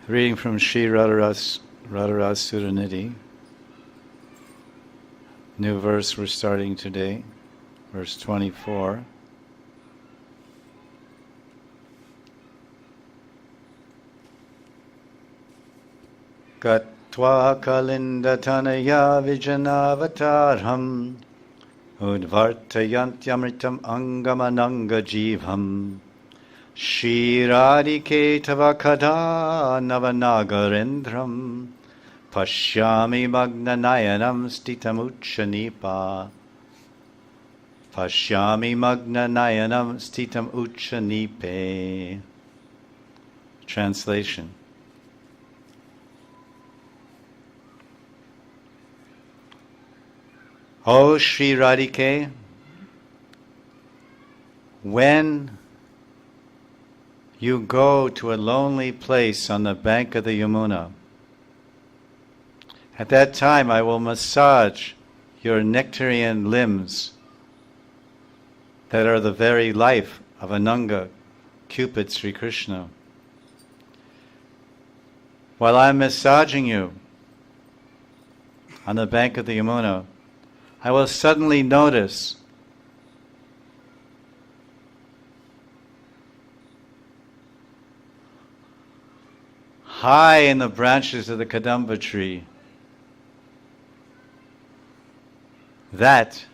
Reading from Sri Radharas Suranidhi. New verse we're starting today, verse 24. Gatva kalindatanaya vijanavatarham udvartayantyamritam angamananga jivam Shiradi tava kada navanagarendram Pashyami magnanayanam stitamucchanipa Pashyami magnanayanam stitamucchanipe. Translation. O Sri Radhike, when you go to a lonely place on the bank of the Yamuna, at that time I will massage your nectarian limbs that are the very life of Ananga, Cupid Sri Krishna. While I'm massaging you on the bank of the Yamuna, I will suddenly notice high in the branches of the Kadamba tree that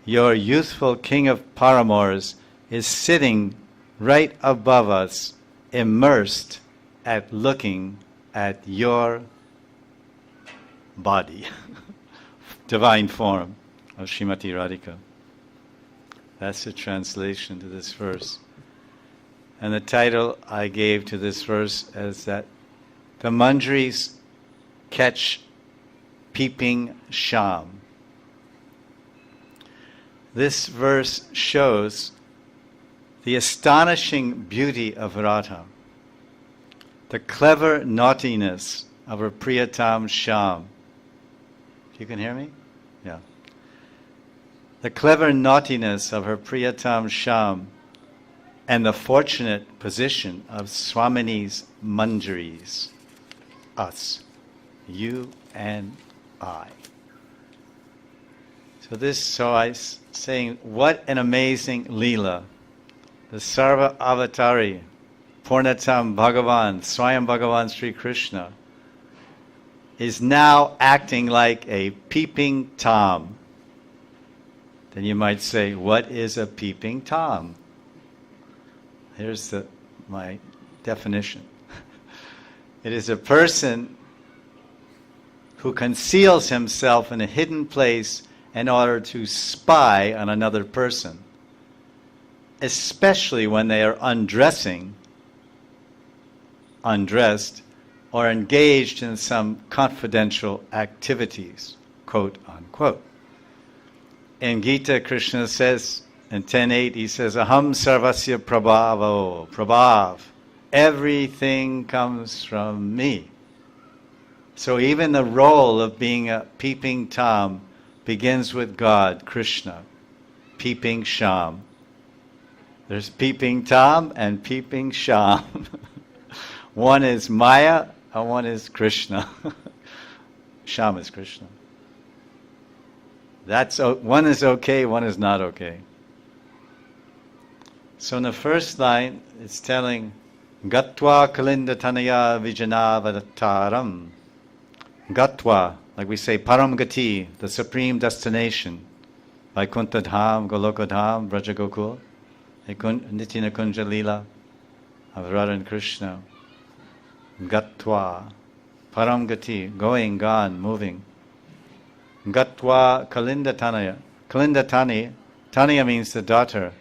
your youthful king of paramours is sitting right above us, immersed at looking at your body, divine form of Srimati Radhika. That's the translation to this verse. And the title I gave to this verse is that the Manjaris catch Peeping Shyam. This verse shows the astonishing beauty of Radha, the clever naughtiness of her Priyatam Shyam. You can hear me? Yeah. The clever naughtiness of her Priyatam Shyam and the fortunate position of Swamini's Manjaris, us, you and I. So I saying, what an amazing Leela. The Sarva Avatari, Purnatam Bhagavan, Swayam Bhagavan Sri Krishna, is now acting like a peeping Tom. Then you might say, what is a peeping Tom? Here's my definition. It is a person who conceals himself in a hidden place in order to spy on another person, especially when they are undressed, or engaged in some confidential activities, quote unquote. In Gita, Krishna says, in 10.8, he says, Aham sarvasya prabhavo, prabhav. Everything comes from me. So even the role of being a peeping Tom begins with God, Krishna, peeping Shyam. There's peeping Tom and peeping Shyam. One is Maya and one is Krishna. Shyam is Krishna. One is okay, one is not okay. So in the first line, it's telling, Gatva kalinda tanaya vijanavataram. Gatva, like we say, Param Gati, the supreme destination. Vaikuntha Dham, Goloka Dham, Braja Gokul, Nitina Kunja Lila of Radha and Krishna. Gatva, Param Gati, going, gone, moving. Gatva Kalinda Tanaya. Kalinda Tani, Tanya means the daughter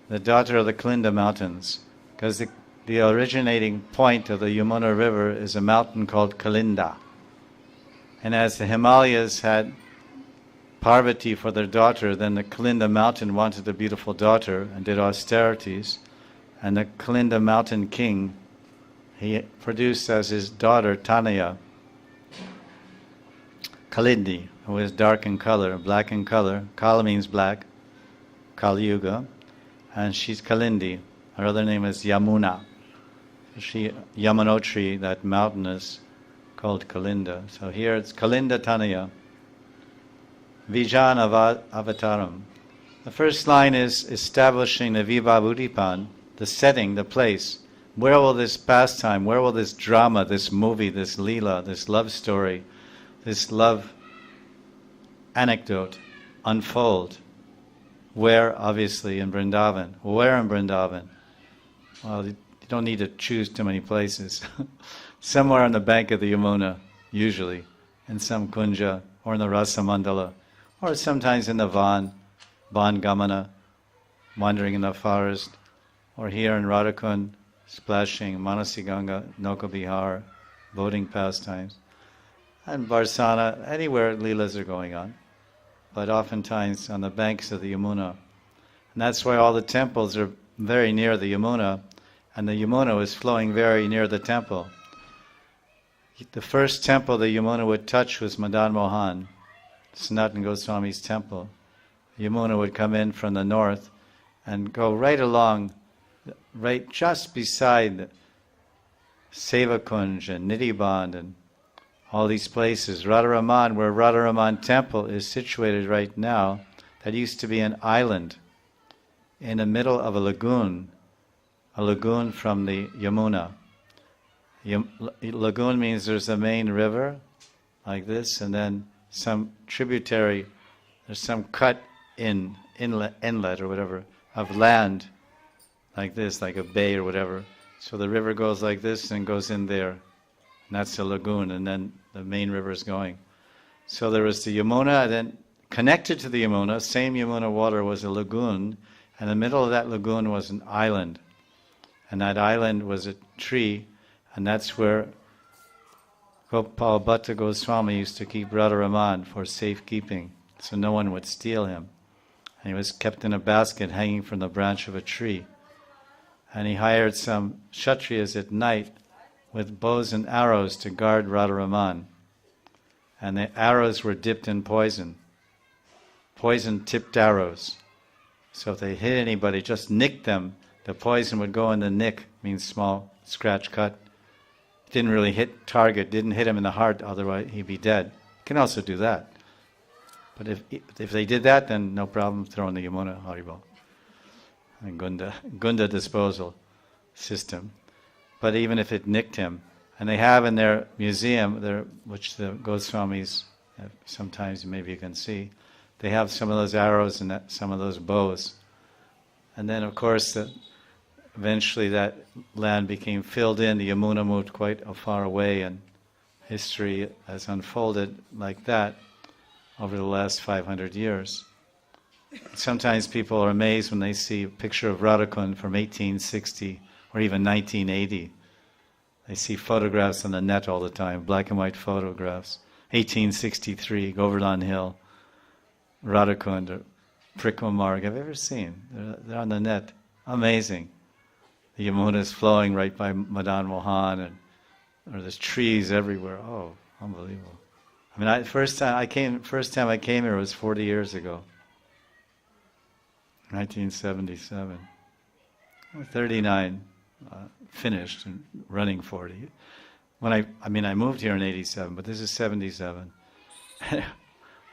of the Kalinda mountains. Because the originating point of the Yamuna river is a mountain called Kalinda. And as the Himalayas had Parvati for their daughter, then the Kalinda mountain wanted a beautiful daughter and did austerities. And the Kalinda mountain king, he produced as his daughter Tanaya, Kalindi, who is dark in color, black in color. Kala means black, Kali Yuga. And she's Kalindi. Her other name is Yamuna. Yamunotri, that mountain is called Kalinda. So here it's Kalinda Tanaya, Vijan Avataram. The first line is establishing the Vibhavutipan, the setting, the place. Where will this pastime, where will this drama, this movie, this leela, this love story, this love anecdote unfold? Where? Obviously in Vrindavan. Where in Vrindavan? Well, you don't need to choose too many places. Somewhere on the bank of the Yamuna, usually, in some kunja, or in the Rasa Mandala, or sometimes in the Van Gamana, wandering in the forest, or here in Radhakund, splashing, Manasiganga, Nauka Bihar, boating pastimes, and Barsana, anywhere leelas are going on, but oftentimes on the banks of the Yamuna. And that's why all the temples are very near the Yamuna, and the Yamuna is flowing very near the temple. The first temple the Yamuna would touch was Madan Mohan, Sanatana Goswami's temple. Yamuna would come in from the north and go right along, right just beside Sevakunj and Nidhiband and all these places. Radharaman, where Radharaman temple is situated right now, that used to be an island in the middle of a lagoon from the Yamuna. Lagoon means there's a main river like this, and then some tributary, there's some cut inlet or whatever of land like this, like a bay or whatever. So the river goes like this and goes in there, and that's the lagoon, and then the main river is going. So there was the Yamuna, and then connected to the Yamuna, same Yamuna water, was a lagoon, and in the middle of that lagoon was an island, and that island was a tree, and that's where Gopal Bhatta Goswami used to keep Radharaman for safekeeping, so no one would steal him. And he was kept in a basket hanging from the branch of a tree. And he hired some Kshatriyas at night with bows and arrows to guard Radharaman. And the arrows were dipped in poison. Poison-tipped arrows. So if they hit anybody, just nicked them, the poison would go in the nick, means small scratch cut. Didn't really hit target, didn't hit him in the heart, otherwise he'd be dead. You can also do that. But if they did that, then no problem, throw in the Yamuna, Haribol. And Gunda disposal system. But even if it nicked him, and they have in their museum, which the Goswamis, sometimes maybe you can see, they have some of those arrows and some of those bows. And then of course, eventually that land became filled in, the Yamuna moved quite far away, and history has unfolded like that over the last 500 years. Sometimes people are amazed when they see a picture of Radhakund from 1860 or even 1980. They see photographs on the net all the time, black and white photographs. 1863, Govardhan Hill, Radhakund, or Prikmamarg. Have you ever seen? They're on the net. Amazing. The Yamuna is flowing right by Madan Mohan, and there's trees everywhere. Oh, unbelievable. I mean, first time I came here was 40 years ago, 1977. 39, finished and running 40. I moved here in 87, but this is 77.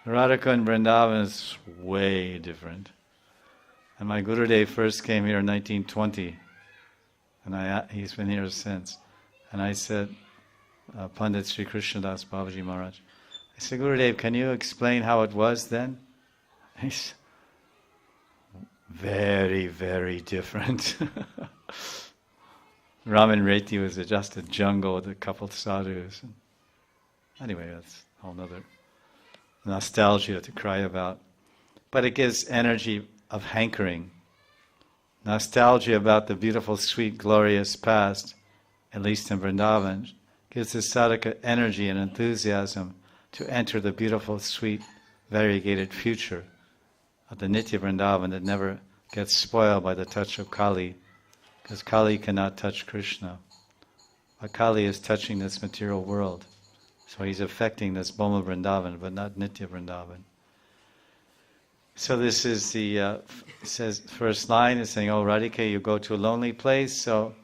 Radhakund and Vrindavan is way different. And my Gurudev first came here in 1920, and he's been here since. And I said, Pandit Sri Krishnadas Babaji Maharaj, I said, Gurudev, can you explain how it was then? He said, very, very different. Raman Reti was just a jungle with a couple of sadhus. Anyway, that's a whole other nostalgia to cry about. But it gives energy of hankering. Nostalgia about the beautiful, sweet, glorious past, at least in Vrindavan, gives the sadhaka energy and enthusiasm to enter the beautiful, sweet, variegated future of the Nitya Vrindavan that never gets spoiled by the touch of Kali, because Kali cannot touch Krishna. But Kali is touching this material world. So he's affecting this Bhoma Vrindavan, but not Nitya Vrindavan. So this is the, it says, first line is saying, oh Radhika, you go to a lonely place, so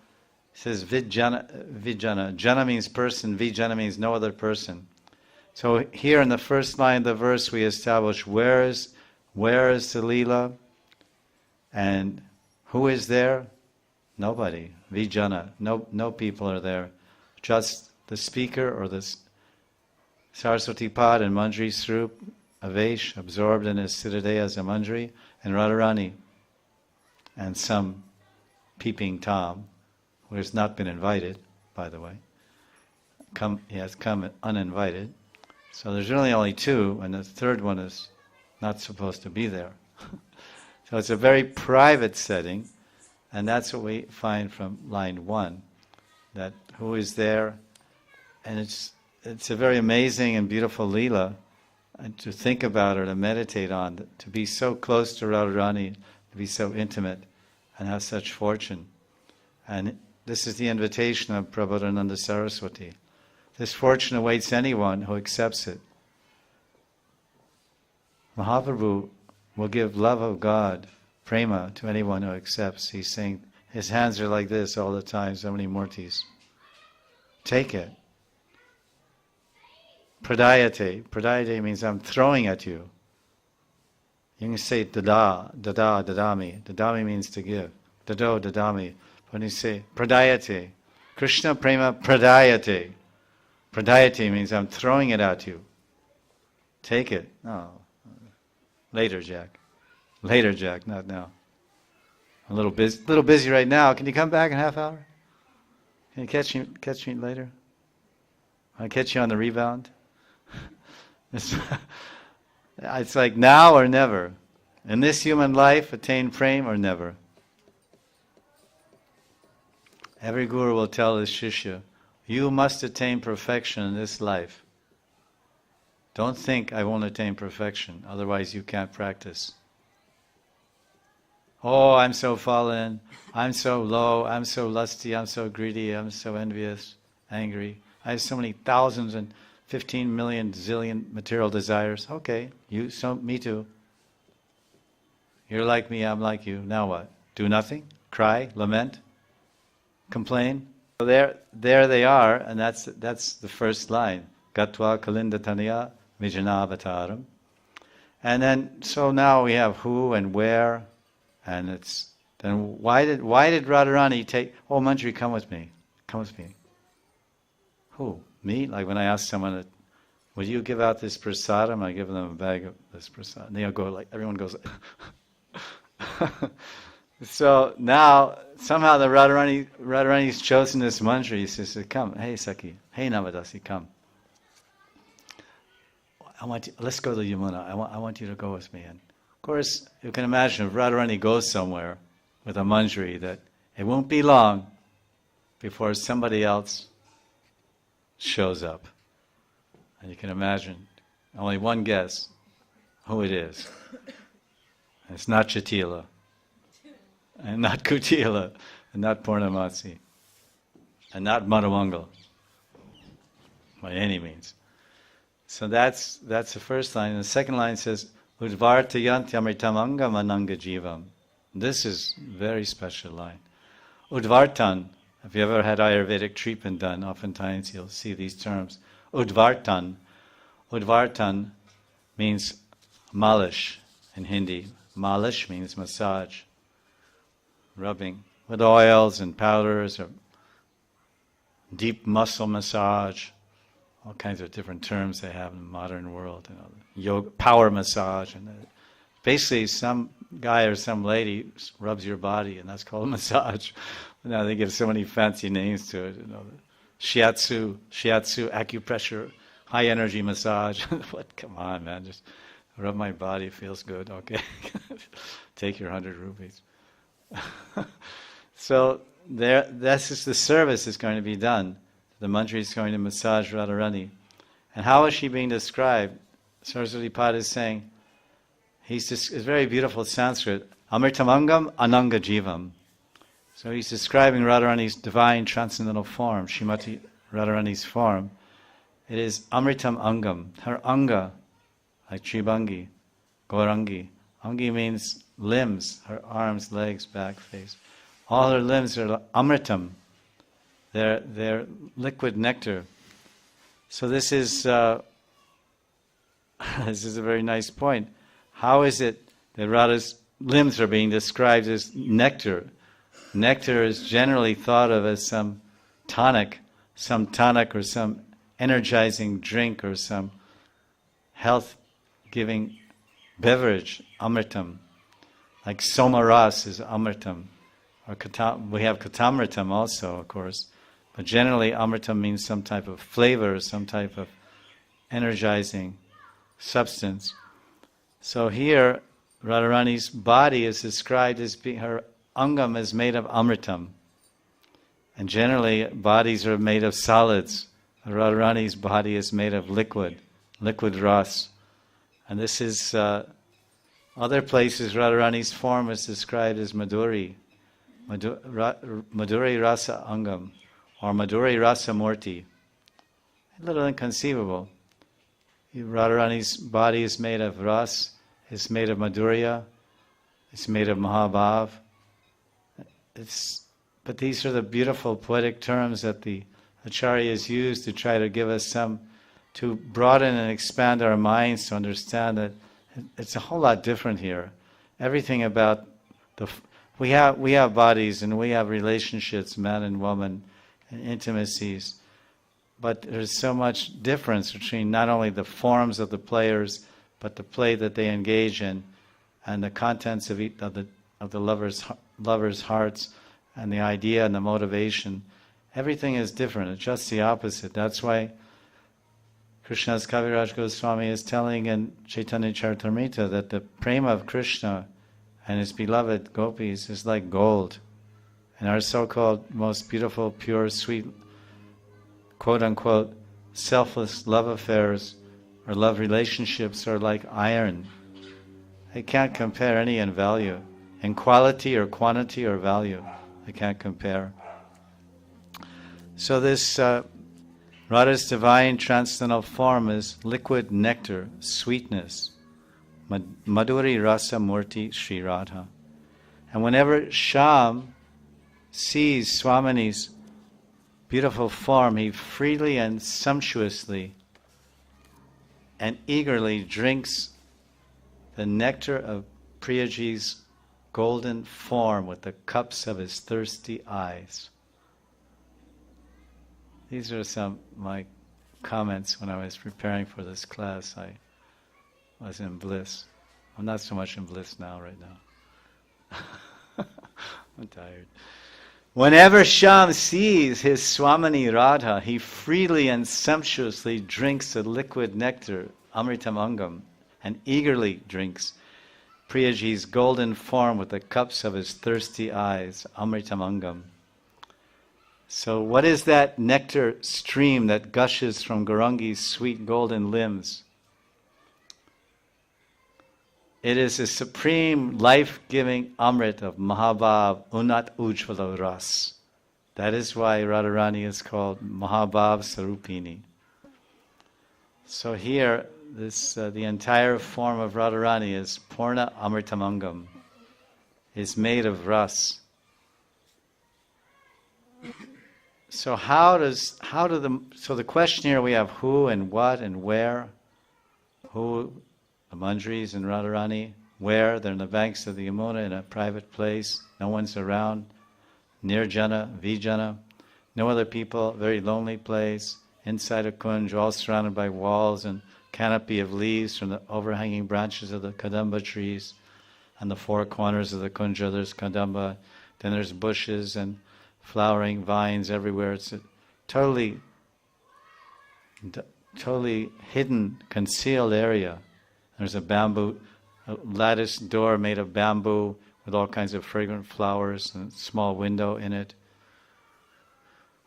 It says Vijana. Jana means person, Vijana means no other person. So here in the first line of the verse we establish where is the Leela and who is there? Nobody. Vijana. No people are there. Just the speaker or the Saraswati Pad and Manjari Srup, Avesh, absorbed in his Siddhadeha as a Manjari, and Radharani, and some peeping Tom, who has not been invited, by the way. He has come uninvited. So there's really only two, and the third one is not supposed to be there. So it's a very private setting, and that's what we find from line 1, that who is there, and it's a very amazing and beautiful Leela, and to think about or to meditate on, to be so close to Radharani, to be so intimate, and have such fortune. And this is the invitation of Prabodhananda Saraswati. This fortune awaits anyone who accepts it. Mahaprabhu will give love of God, prema, to anyone who accepts. He's saying, his hands are like this all the time, so many murtis. Take it. Pradayate. Pradayate means I'm throwing at you. You can say dada, dadami. Dadami means to give. Dado, dadami. When you say pradayate, Krishna prema pradayate. Pradayate means I'm throwing it at you. Take it. No. Later, Jack. Later, Jack, not now. I'm a little busy right now. Can you come back in a half hour? Can you catch me later? I'll catch you on the rebound. It's like now or never. In this human life, attain prema or never. Every guru will tell his shishya, you must attain perfection in this life. Don't think I won't attain perfection, otherwise you can't practice. Oh, I'm so fallen, I'm so low, I'm so lusty, I'm so greedy, I'm so envious, angry. I have so many thousands and 15 million zillion material desires. Okay, me too. You're like me, I'm like you. Now what? Do nothing? Cry? Lament? Complain? So there they are, and that's the first line. Gatva kalindatanya vijanavataram. And then, so now we have who and where, and then why did Radharani take, oh Manjari, come with me. Who? Me? Like when I ask someone, would you give out this prasadam? I give them a bag of this prasadam. And they'll go like, everyone goes like So now, somehow the Radharani's chosen this Manjari. He says, come, hey Saki, hey Navadasi, come. Let's go to Yamuna. I want you to go with me. And of course, you can imagine if Radharani goes somewhere with a Manjari, that it won't be long before somebody else shows up. And you can imagine, only one guess who it is. And it's not Chatila, and not Kutila, and not Purnamasi, and not Madhavangal, by any means. So that's the first line. And the second line says, Udvartayantyamritamangam ananga jivam. This is a very special line. Udvartan, if you ever had Ayurvedic treatment done, oftentimes you'll see these terms. Udvartan. Udvartan means malish in Hindi. Malish means massage. Rubbing with oils and powders, or deep muscle massage, all kinds of different terms they have in the modern world. Yoga, power massage, and basically some guy or some lady rubs your body, and that's called a massage. Now they give so many fancy names to it. Shiatsu, acupressure, high energy massage. What? Come on, man! Just rub my body. It feels good. Okay, take your 100 rupees. So this is the service that's going to be done. The Manjari is going to massage Radharani. And how is she being described? Saraswati Pad is saying, it's very beautiful Sanskrit, Amritamangam Ananga Jivam. So he's describing Radharani's divine transcendental form, Srimati Radharani's form. It is Amritam Angam, her Anga, like Tribangi, Gaurangi. Angi means limbs, her arms, legs, back, face. All her limbs are Amritam. They're liquid nectar. So this is this is a very nice point. How is it that Radha's limbs are being described as nectar? Nectar is generally thought of as some tonic or some energizing drink or some health-giving beverage, amritam. Like somaras is amritam. Or we have katamritam also, of course. But generally, amritam means some type of flavor, some type of energizing substance. So here, Radharani's body is described as being, her angam is made of amritam. And generally, bodies are made of solids. Radharani's body is made of liquid ras. And this is, other places, Radharani's form is described as Madhuri Rasa Angam, or Madhuri Rasa Murti. A little inconceivable. Radharani's body is made of ras, it's made of Madhurya, it's made of Mahabhav. But these are the beautiful poetic terms that the Acharyas use to try to give us to broaden and expand our minds to understand that it's a whole lot different here. Everything about we have bodies and we have relationships, man and woman, and intimacies. But there's so much difference between not only the forms of the players, but the play that they engage in, and the contents of the lovers' hearts, and the idea and the motivation. Everything is different. It's just the opposite. That's why Krishna's Kaviraj Goswami is telling in Chaitanya Charitamrita that the prema of Krishna and his beloved gopis is like gold. And our so-called most beautiful, pure, sweet, quote-unquote, selfless love affairs or love relationships are like iron. They can't compare any in value. In quality or quantity or value, they can't compare. So this Radha's divine transcendental form is liquid nectar, sweetness, Madhuri Rasa Murti Sri Radha. And whenever Shyam sees Swamini's beautiful form, he freely and sumptuously and eagerly drinks the nectar of Priyaji's golden form with the cups of his thirsty eyes. These are some of my comments when I was preparing for this class. I was in bliss. I'm not so much in bliss now, right now. I'm tired. Whenever Shyam sees his Swamini Radha, he freely and sumptuously drinks the liquid nectar, Amritam Angam, and eagerly drinks Priyaji's golden form with the cups of his thirsty eyes, Amritam Angam. So what is that nectar stream that gushes from Gaurangi's sweet golden limbs? It is the supreme life-giving Amrit of Mahabhav Unat Ujjvala Ras. That is why Radharani is called Mahabhav Sarupini. So here, the entire form of Radharani is Purna Amritamangam, is made of ras. So so the question here we have who and what and where. Who, the Manjaris and Radharani. Where? They're in the banks of the Yamuna in a private place. No one's around. Nirjana, Vijana. No other people. Very lonely place. Inside a kunj, all surrounded by walls and canopy of leaves from the overhanging branches of the Kadamba trees. On the four corners of the kunja there's Kadamba. Then there's bushes and flowering vines everywhere. It's a totally hidden, concealed area. There's a lattice door made of bamboo with all kinds of fragrant flowers and a small window in it.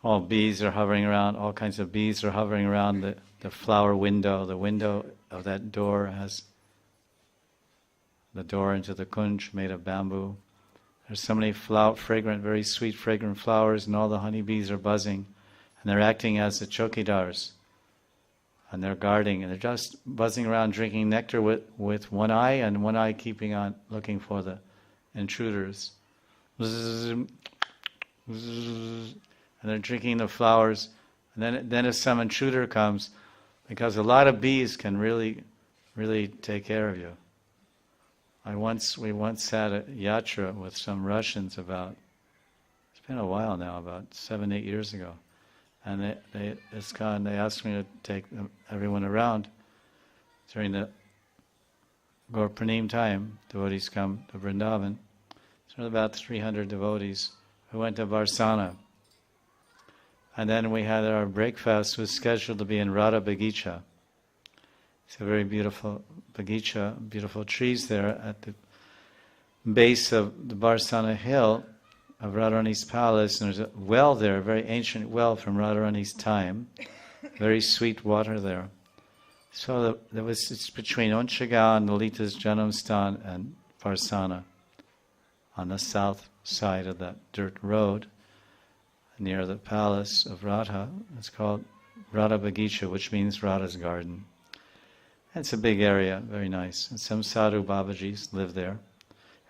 All bees are hovering around, all kinds of bees are hovering around the flower window. The window of that door has the door into the kunj made of bamboo. There's so many fragrant, very sweet, fragrant flowers, and all the honeybees are buzzing. And they're acting as the chokidars. And they're guarding, and they're just buzzing around, drinking nectar with one eye, and one eye keeping on looking for the intruders. And and they're drinking the flowers. And then if some intruder comes, because a lot of bees can really, really take care of you. We once had a yatra with some Russians about, it's been a while now, about 7-8 years ago. And they asked me to take everyone around during the Gaur-Purnim time. Devotees come to Vrindavan. So about 300 devotees who went to Varsana. And then we had our breakfast was scheduled to be in Radha Bagicha. It's a very beautiful Bagicha, beautiful trees there at the base of the Varsana hill of Radharani's palace. And there's a well there, a very ancient well from Radharani's time. Very sweet water there. So it's between Onchaga and Lalita's Janamsthan and Varsana on the south side of that dirt road near the palace of Radha. It's called Radha Bagicha, which means Radha's garden. It's a big area, very nice. And some sadhu babajis live there.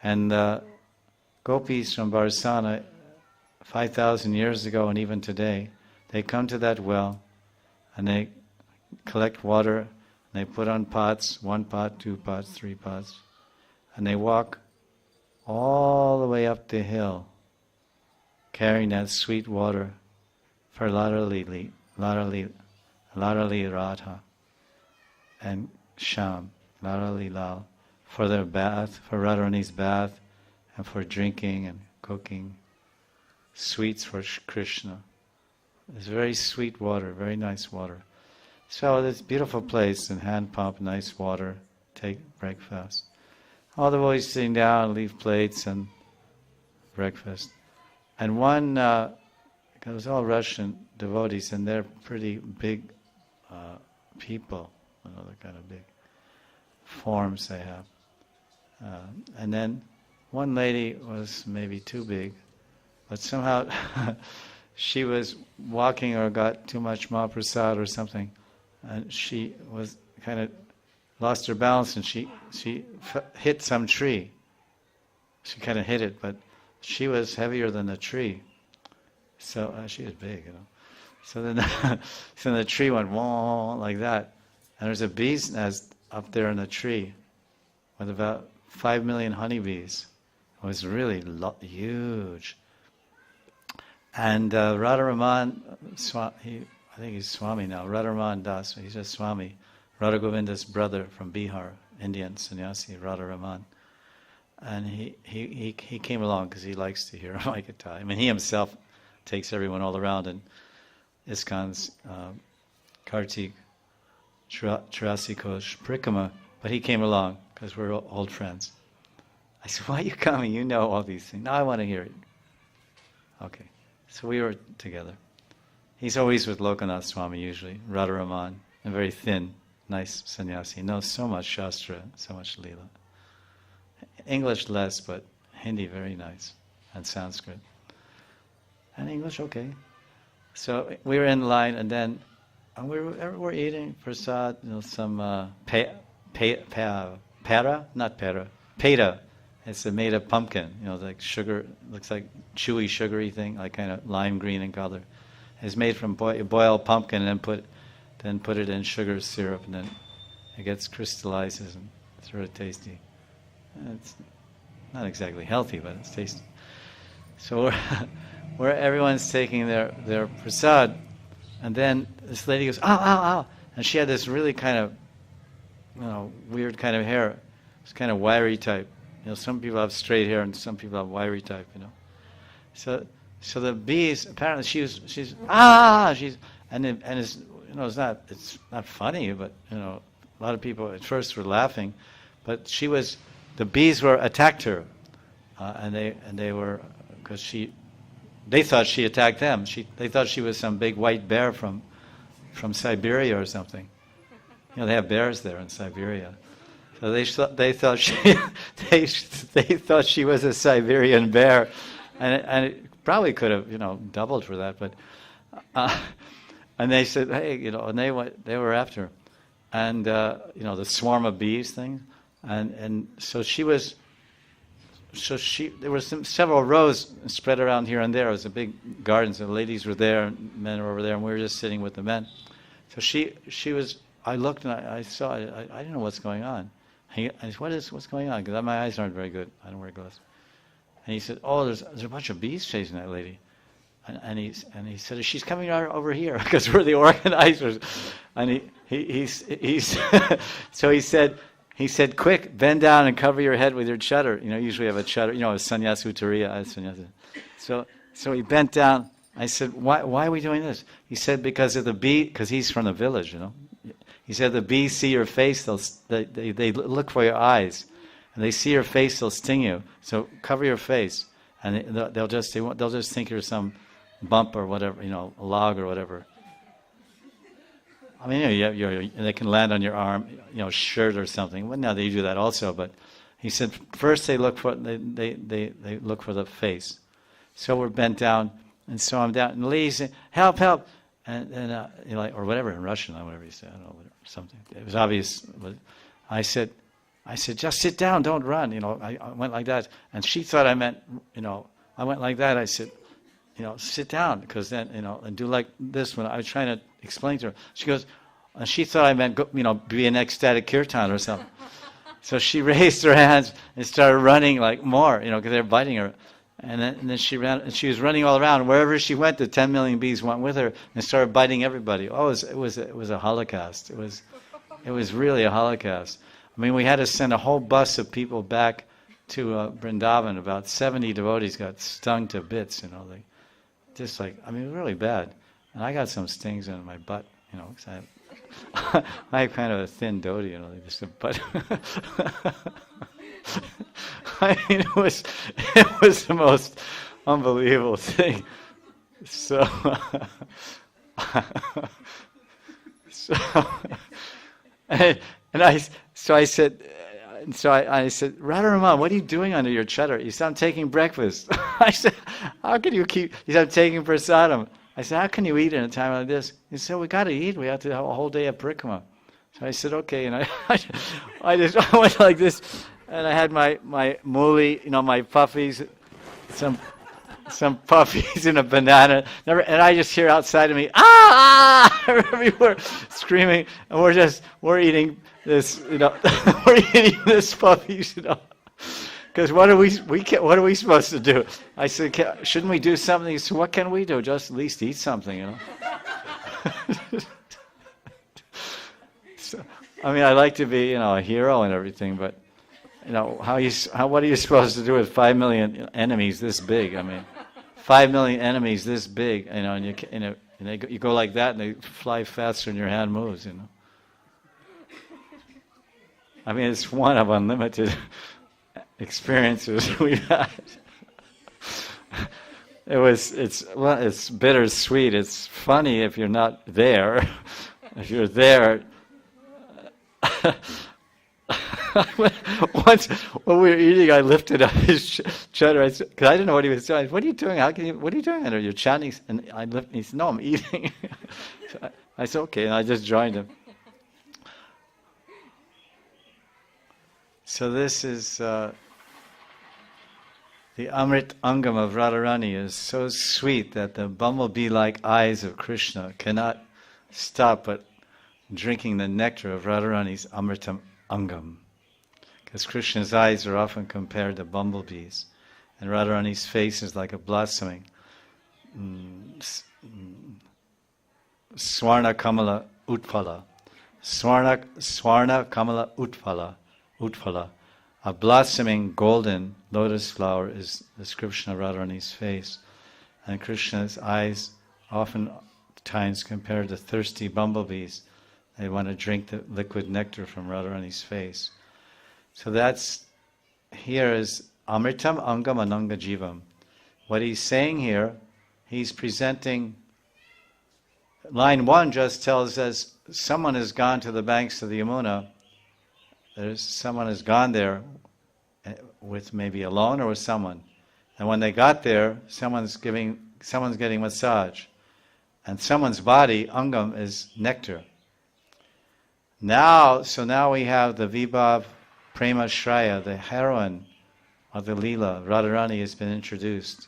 And gopis from Varsana, 5,000 years ago and even today, they come to that well and they collect water and they put on pots, 1 pot, 2 pots, 3 pots, and they walk all the way up the hill carrying that sweet water for Larali Radha and Shyam, Larali Lal, for their bath, for Radharani's bath, and for drinking and cooking sweets for Krishna. It's very sweet water, very nice water. So this beautiful place and hand pump nice water, take breakfast. All the boys sitting down, leave plates and breakfast. And one, it was all Russian devotees, and they're pretty big people, they're kind of big forms they have. And then one lady was maybe too big, but somehow she was walking or got too much Mahaprasad or something, and she was kind of lost her balance and she hit some tree. She kind of hit it, but she was heavier than the tree. So she was big, So then so the tree went wah like that. And there's a bee's nest up there in the tree with about 5 million honeybees. It was really huge. And Radharaman, I think he's Swami now, Radharaman Das, he's a Swami, Radha Govinda's brother from Bihar, Indian sannyasi, Radharaman. And he came along because he likes to hear Vaikata. I mean, he himself takes everyone all around in ISKCON's Kartik Chirasikosh Prikama, but he came along because we're old friends. I said, why are you coming? You know all these things. No, I want to hear it. Okay. So we were together. He's always with Lokanath Swami usually, Radharaman, a very thin, nice sannyasi. He knows so much Shastra, so much Leela. English less, but Hindi very nice, and Sanskrit. And English, okay. So we were in line, and then we're eating prasad, some peta. It's made of pumpkin, like sugar, looks like chewy, sugary thing, like kind of lime green in color. It's made from boiled pumpkin, and then put it in sugar syrup, and then it gets crystallizes, and it's sort of tasty. It's not exactly healthy, but it's tasty. So where everyone's taking their prasad, and then this lady goes, ow, ow, ow. And she had this really kind of, weird kind of hair. It's kind of wiry type. Some people have straight hair and some people have wiry type, So the bees, apparently she's and it's, it's not funny, but, a lot of people at first were laughing, but the bees attacked her, and they were, because they thought she attacked them. They thought she was some big white bear from Siberia or something. They have bears there in Siberia. So they thought she was a Siberian bear, and it probably could have doubled for that. But and they said, hey, and they were after her, and the swarm of bees thing, and so she was there were several rows spread around here and there. It was a big garden, so the ladies were there, and men were over there, and we were just sitting with the men. So she was. I looked and I saw. I didn't know what's going on. I said, what's going on? Because my eyes aren't very good. I don't wear glasses. And he said, oh, there's a bunch of bees chasing that lady. And he said, she's coming over here because we're the organizers. And so he said, quick, bend down and cover your head with your chadar. Usually have a chadar, a sannyas uttariya. So he bent down. I said, why are we doing this? He said, because of the bee, because he's from the village, He said, the bees see your face, they look for your eyes. And they see your face, they'll sting you. So cover your face. And they'll just think you're some bump or whatever, a log or whatever. I mean, they can land on your arm, shirt or something. Well, now they do that also, but he said first they look for the face. So we're bent down, and so I'm down, and the lady said, "Help, help!" And or whatever in Russian, whatever he said, I don't know, something. It was obvious, but I said, just sit down, don't run. I went like that, and she thought I meant, I went like that. I said, sit down, because then, and do like this when I was trying to explain to her. She goes, and she thought I meant, be an ecstatic kirtan or something. So she raised her hands and started running like more, because they were biting her. And then she ran, and she was running all around. Wherever she went, the 10 million bees went with her and started biting everybody. Oh, it was a holocaust. It was really a holocaust. I mean, we had to send a whole bus of people back to Vrindavan. About 70 devotees got stung to bits. Just like, I mean, really bad. And I got some stings in my butt, 'cause I have kind of a thin dhoti, just a butt. I mean, it was the most unbelievable thing. So I said, Radharama, what are you doing under your chadar? He said, I'm taking breakfast. I said, how can you keep? He said, I'm taking prasadam. I said, how can you eat in a time like this? He said, we got to eat. We have to have a whole day of parikrama. So I said, okay. And I went like this, and I had my muli, my puffies, some puffies and a banana. And I just hear outside of me, everywhere screaming, and we're eating this, we're eating this puffies, Because what are we supposed to do? I said, shouldn't we do something? He said, what can we do? Just at least eat something, So, I mean, I like to be, a hero and everything, but what are you supposed to do with 5 million enemies this big? I mean, 5 million enemies this big, and you go like that, and they fly faster than your hand moves, I mean, it's one of unlimited experiences we've had. It's bittersweet. It's funny if you're not there. If you're there, once when we were eating, I lifted up his chadar because I didn't know what he was doing. What are you doing? What are you doing? And you're chanting, and I lifted. He said, "No, I'm eating." So I said, "Okay," and I just joined him. So this is the Amrit Angam of Radharani is so sweet that the bumblebee-like eyes of Krishna cannot stop but drinking the nectar of Radharani's Amritam Angam. Because Krishna's eyes are often compared to bumblebees, and Radharani's face is like a blossoming Swarna Kamala Utphala. Swarna Kamala Utphala. A blossoming golden lotus flower is the description of Radharani's face. And Krishna's eyes oftentimes compared to thirsty bumblebees. They want to drink the liquid nectar from Radharani's face. So here is Amritam Angam Ananga Jivam. What he's saying here, he's presenting, line 1 just tells us someone has gone to the banks of the Yamuna. Someone has gone there with maybe alone or with someone. And when they got there, someone's getting massage. And someone's body, Angam, is nectar. Now we have the Vibhav Prema Shraya, the heroine of the Leela, Radharani has been introduced.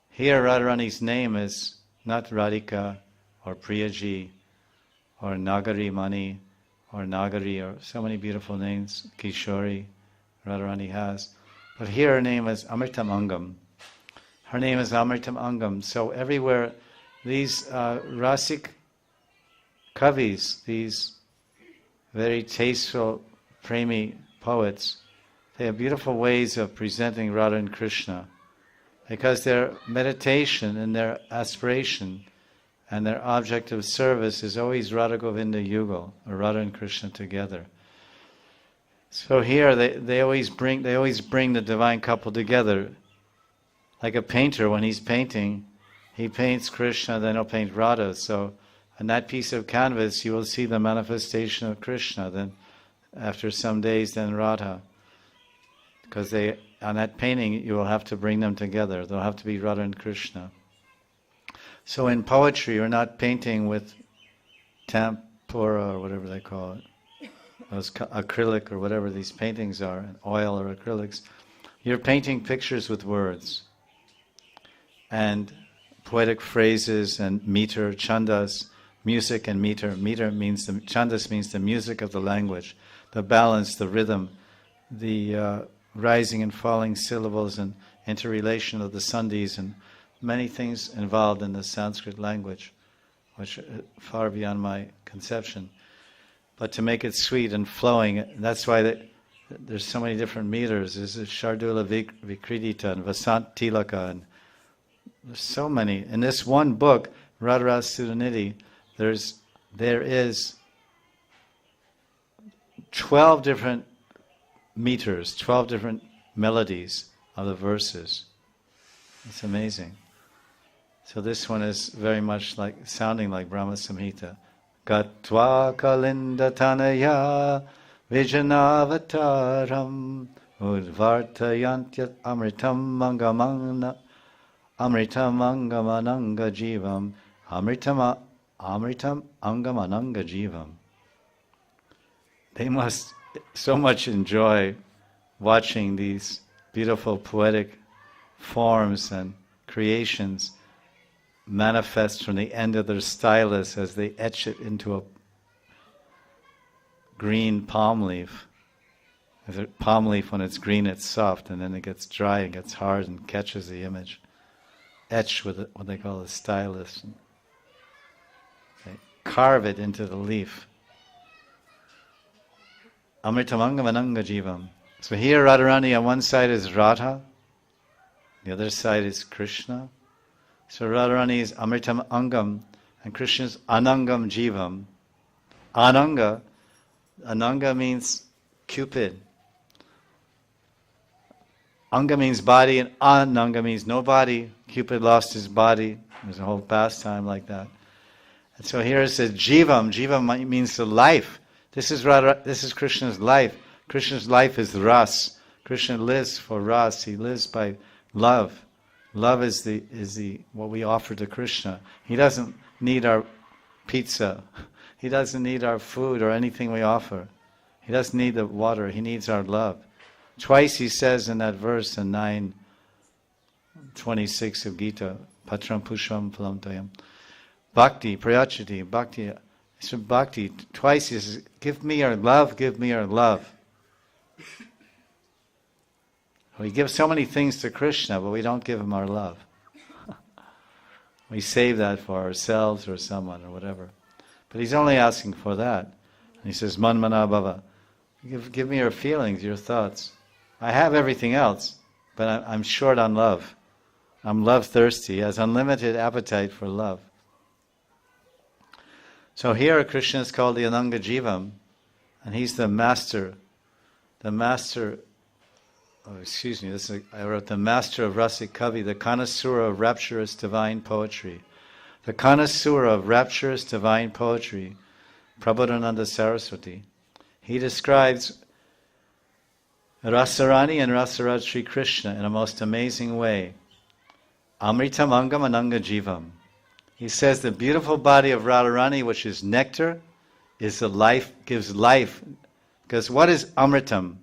Here Radharani's name is not Radhika or Priyaji or Nagari Mani or Nagari or so many beautiful names, Kishori, Radharani has. But here her name is Amritam Angam. Her name is Amritam Angam. So everywhere these Rasik Kavis, these very tasteful, premi poets, they have beautiful ways of presenting Radha and Krishna because their meditation and their aspiration and their object of service is always Radha Govinda Yugal, or Radha and Krishna together. So here they always bring the divine couple together. Like a painter, when he's painting, he paints Krishna, then he'll paint Radha. So on that piece of canvas, you will see the manifestation of Krishna. Then, after some days, then Radha. Because on that painting, you will have to bring them together. They'll have to be Radha and Krishna. So in poetry, you're not painting with tempera or whatever they call it, those acrylic or whatever these paintings are, oil or acrylics. You're painting pictures with words and poetic phrases and meter, chandas, music and meter. Meter means chandas means the music of the language, the balance, the rhythm, the rising and falling syllables and interrelation of the sandhis and many things involved in the Sanskrit language, which are far beyond my conception. But to make it sweet and flowing, that's why there's so many different meters. There's Shardula Vikridita and Vasant Tilaka, and there's so many. In this one book, Radharas Sudhanidhi, there is 12 different meters, 12 different melodies of the verses. It's amazing. So this one is very much sounding like Brahma Samhita. Gatva kalinda tanaya vijanavataram udvartayantyat amritam angamananga jivam amritam angamananga jivam. They must so much enjoy watching these beautiful poetic forms and creations manifest from the end of their stylus as they etch it into a green palm leaf. As a palm leaf, when it's green, it's soft, and then it gets dry and gets hard and catches the image. Etched with what they call a stylus. They carve it into the leaf. Amritamanga Mananga Jivam. So here Radharani on one side is Radha, the other side is Krishna. So Radharani is Amritam Angam and Krishna is Anangam Jivam. Ananga means Cupid. Anga means body and Ananga means no body. Cupid lost his body. There's a whole pastime like that. And so here it says Jivam. Jivam means the life. This is Krishna's life. Krishna's life is ras. Krishna lives for ras. He lives by love. Love is the what we offer to Krishna. He doesn't need our pizza. He doesn't need our food or anything we offer. He doesn't need the water. He needs our love. Twice he says in that verse in 9:26 of Gita, Patram Pusham Phalamtayam, Bhakti, Prayachati, Bhakti. So Bhakti, twice he says, give me your love, give me your love. We give so many things to Krishna, but we don't give him our love. We save that for ourselves or someone or whatever. But he's only asking for that. And he says, Manmana Bhava, give me your feelings, your thoughts. I have everything else, but I'm short on love. I'm love thirsty. He has unlimited appetite for love. So here Krishna is called the Ananga Jivam, and he's the master. I wrote the master of Rasik Kavi, the connoisseur of rapturous divine poetry. The connoisseur of rapturous divine poetry, Prabodhananda Saraswati. He describes Rasarani and Rasaraj Sri Krishna in a most amazing way. Amritam Angam Ananga Jivam. He says the beautiful body of Radharani, which is nectar, is the life, gives life. Because what is Amritam?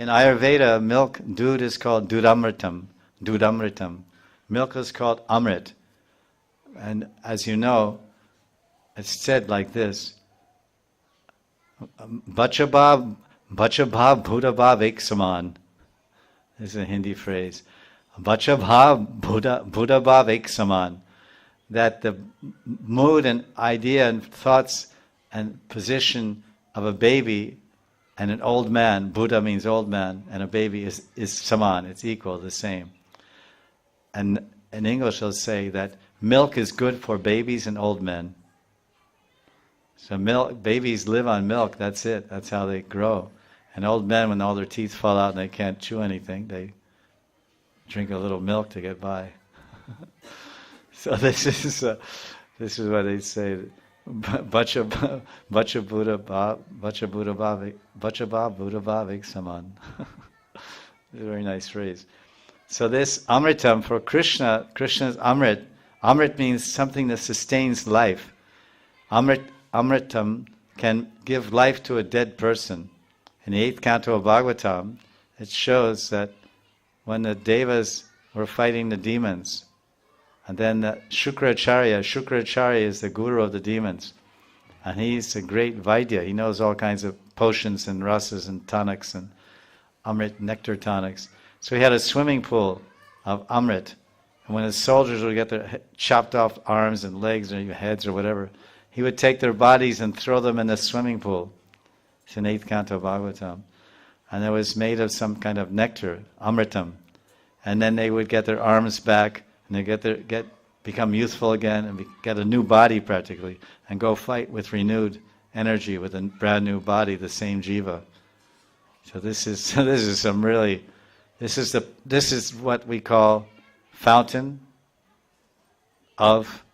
In Ayurveda, milk, doodh is called dudamritam. Dudamritam. Milk is called amrit. And as you know, it's said like this: Bachabhav Bhudabhav ek saman. This is a Hindi phrase. Bachabhav Bhudabhav ek saman. That the mood and idea and thoughts and position of a baby and an old man, Buddha means old man, and a baby is saman, it's equal, the same. And in English they'll say that milk is good for babies and old men. So babies live on milk, that's it, that's how they grow. And old men, when all their teeth fall out and they can't chew anything, they drink a little milk to get by. So this is what they say. Bacha Buddha Bhavik Saman. It's a very nice phrase. So this Amritam for Krishna's Amrit. Amrit means something that sustains life. Amritam can give life to a dead person. In the 8th canto of Bhagavatam, it shows that when the Devas were fighting the demons, and then Shukracharya is the guru of the demons, and he's a great Vaidya. He knows all kinds of potions and rasas and tonics and Amrit nectar tonics. So he had a swimming pool of Amrit, and when his soldiers would get their chopped off arms and legs or even heads or whatever, he would take their bodies and throw them in the swimming pool. It's in 8th canto of Bhagavatam. And it was made of some kind of nectar, Amritam. And then they would get their arms back, and they become youthful again, and get a new body practically, and go fight with renewed energy, with a brand new body, the same jiva. So this is what we call fountain of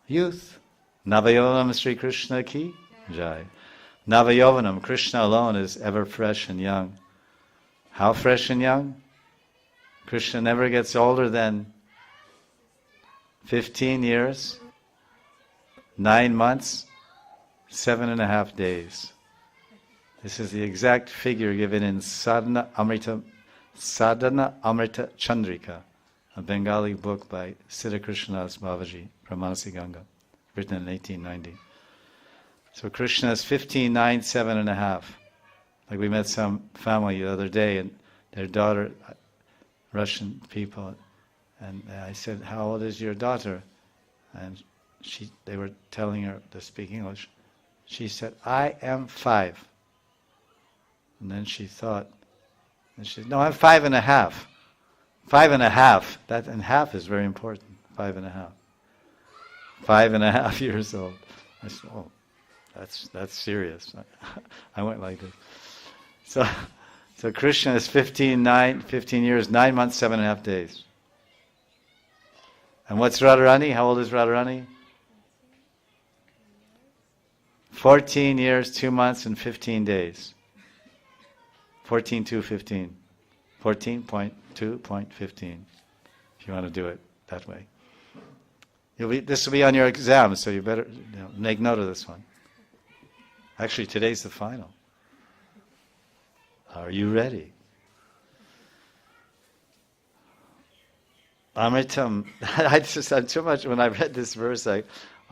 youth. Navayovanam Sri Krishna ki jai. Navayovanam, Krishna alone is ever fresh and young. How fresh and young? Krishna never gets older than 15 years, 9 months, 7.5 days. This is the exact figure given in Sadhana Amrita Chandrika, a Bengali book by Siddhakrishnadas Babaji from Manasi Ganga, written in 1890. So Krishna is 15, 9, 7.5. Like we met some family the other day, and their daughter, Russian people, and I said, "How old is your daughter?" And they were telling her to speak English. She said, "I am 5." And then she thought, and she said, "No, I'm 5.5. 5.5. That and half is very important. 5.5. 5.5 years old." I said, "Oh, that's serious." I went like this. So Krishna is 15 years, 9 months, 7.5 days. And what's Radharani? How old is Radharani? 14 years, 2 months, and 15 days. 14 to 15. 14.2.15. If you want to do it that way. This will be on your exam, so you better make note of this one. Actually, today's the final. Are you ready? Amritam. I'm too much. When I read this verse, I